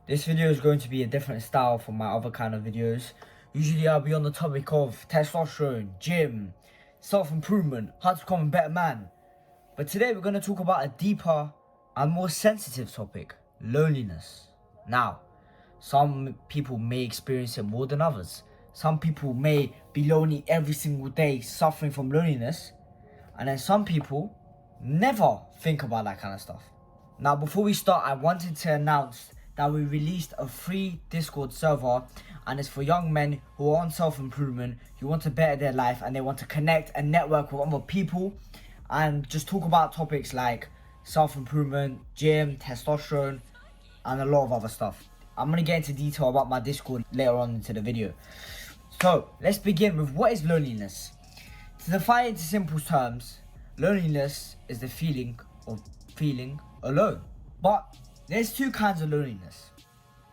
This video is going to be a different style from my other kind of videos. Usually I'll be on the topic of testosterone, gym, self-improvement, how to become a better man. But today we're going to talk about a deeper and more sensitive topic, loneliness. Now, some people may experience it more than others. Some people may be lonely every single day, suffering from loneliness. And then some people never think about that kind of stuff. Now, before we start, I wanted to announce that we released a free Discord server, and it's for young men who are on self-improvement, who want to better their life, and they want to connect and network with other people and just talk about topics like self-improvement, gym, testosterone, and a lot of other stuff. I'm going to get into detail about my Discord later on into the video. So, let's begin with what is loneliness. To define it in simple terms, loneliness is the feeling of feeling alone. But there's two kinds of loneliness.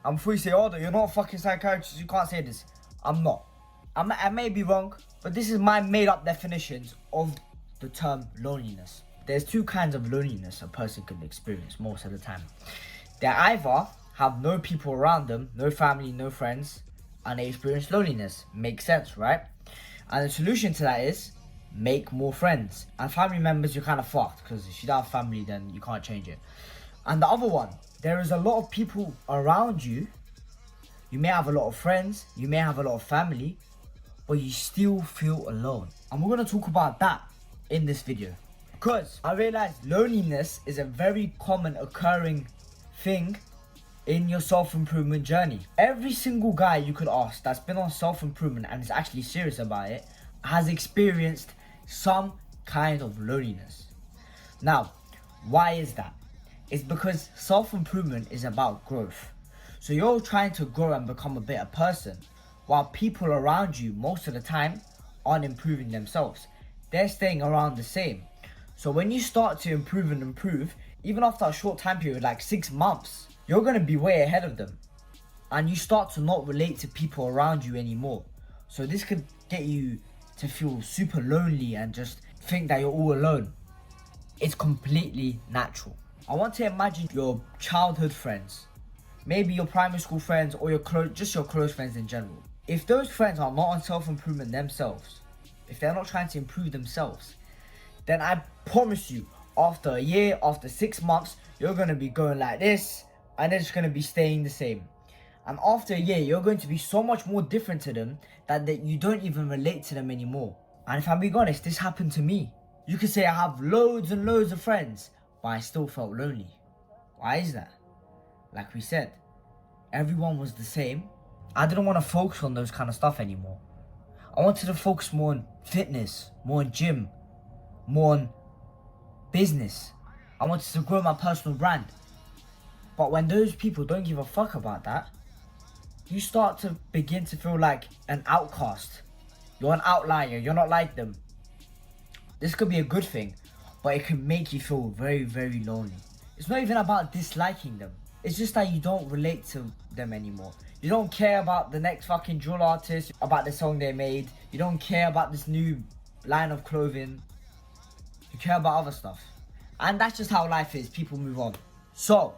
And before you say, oh, you're not a fucking psychiatrist, you can't say this. I'm not. I may be wrong, but this is my made up definitions of the term loneliness. There's two kinds of loneliness a person can experience most of the time. They either have no people around them, no family, no friends, and they experience loneliness. Makes sense, right? And the solution to that is make more friends. And family members, you're kind of fucked, because if you don't have family, then you can't change it. And the other one, there is a lot of people around you. You may have a lot of friends, you may have a lot of family, but you still feel alone. And we're going to talk about that in this video. Because I realized loneliness is a very common occurring thing in your self-improvement journey. Every single guy you could ask that's been on self-improvement and is actually serious about it has experienced some kind of loneliness. Now, why is that? It's because self-improvement is about growth. So you're trying to grow and become a better person, while people around you most of the time aren't improving themselves. They're staying around the same. So when you start to improve and improve, even after a short time period, like 6 months, you're going to be way ahead of them. And you start to not relate to people around you anymore. So this could get you to feel super lonely and just think that you're all alone. It's completely natural. I want to imagine your childhood friends, maybe your primary school friends or your close friends in general. If those friends are not on self-improvement themselves, if they're not trying to improve themselves, then I promise you, after a year, after 6 months, you're going to be going like this, and they're just going to be staying the same. And after a year, you're going to be so much more different to them that you don't even relate to them anymore. And if I'm being honest, this happened to me. You could say I have loads and loads of friends, but I still felt lonely. Why is that? Like we said, everyone was the same. I didn't want to focus on those kind of stuff anymore. I wanted to focus more on fitness, more on gym, more on business. I wanted to grow my personal brand. But when those people don't give a fuck about that, you start to begin to feel like an outcast. You're an outlier, you're not like them. This could be a good thing, but it can make you feel very, very lonely. It's not even about disliking them. It's just that you don't relate to them anymore. You don't care about the next fucking drill artist, about the song they made. You don't care about this new line of clothing. You care about other stuff. And that's just how life is. People move on. So,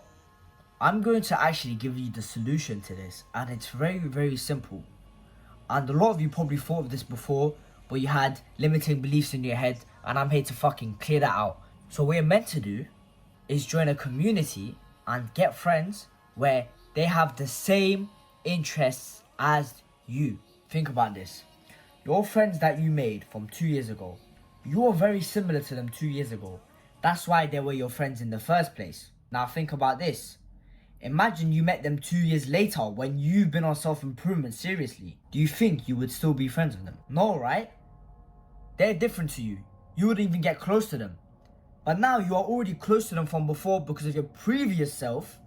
I'm going to actually give you the solution to this. And it's very, very simple. And a lot of you probably thought of this before, but you had limiting beliefs in your head. And I'm here to fucking clear that out. So what you're meant to do is join a community and get friends where they have the same interests as you. Think about this. Your friends that you made from 2 years ago, you were very similar to them 2 years ago. That's why they were your friends in the first place. Now think about this. Imagine you met them 2 years later when you've been on self-improvement seriously. Do you think you would still be friends with them? No, right? They're different to you. You wouldn't even get close to them. But now you are already close to them from before because of your previous self.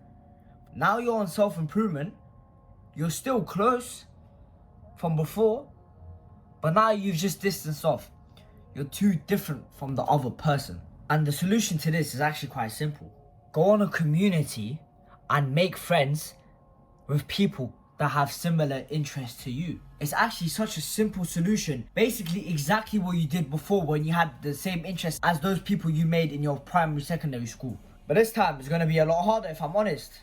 Now you're on self-improvement. You're still close from before, but now you've just distanced off. You're too different from the other person. And the solution to this is actually quite simple. Go on a community and make friends with people that have similar interests to you. It's actually such a simple solution. Basically exactly what you did before when you had the same interests as those people you made in your primary, secondary school. But this time it's going to be a lot harder if I'm honest.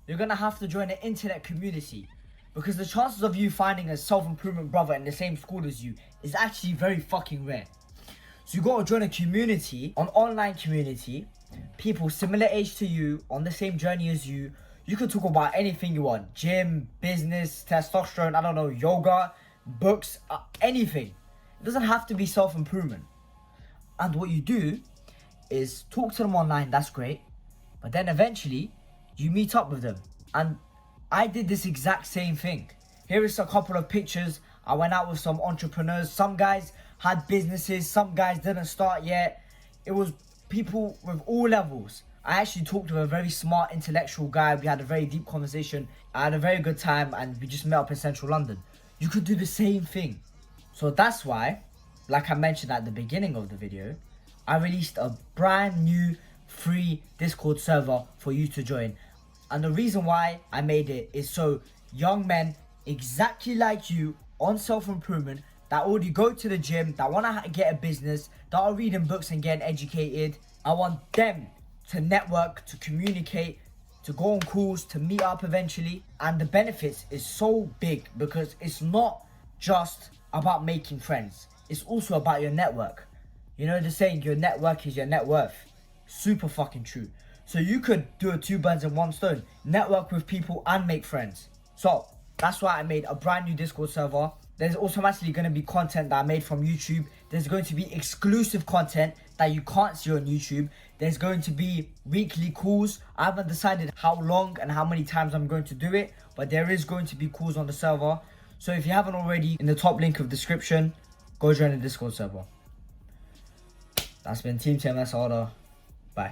you're gonna have to join an internet community, because the chances of you finding a self-improvement brother in the same school as you is actually very fucking rare. So you gotta join a community, an online community, people similar age to you, on the same journey as you. You can talk about anything you want: gym, business, testosterone, I don't know, yoga, books, anything. It doesn't have to be self-improvement. And what you do is talk to them online, that's great, but then eventually you meet up with them. And I did this exact same thing. Here is a couple of pictures. I went out with some entrepreneurs. Some guys had businesses, some guys didn't start yet. It was people with all levels. I actually talked to a very smart intellectual guy. We had a very deep conversation. I had a very good time, and we just met up in central London. You could do the same thing. So that's why, like I mentioned at the beginning of the video, I released a brand new free Discord server for you to join. And the reason why I made it is so young men exactly like you on self-improvement, that already go to the gym, that want to get a business, that are reading books and getting educated, I want them to network, to communicate, to go on calls, to meet up eventually. And the benefits is so big, because it's not just about making friends, it's also about your network. You know the saying, your network is your net worth. Super fucking true. So you could do a 2 birds in 1 stone, network with people and make friends. So that's why I made a brand new Discord server. There's automatically going to be content that I made from YouTube. There's going to be exclusive content that you can't see on YouTube. There's going to be weekly calls. I haven't decided how long and how many times I'm going to do it, but there is going to be calls on the server. So if you haven't already, in the top link of description, go join the Discord server. That's been Team TMS Order. Bye.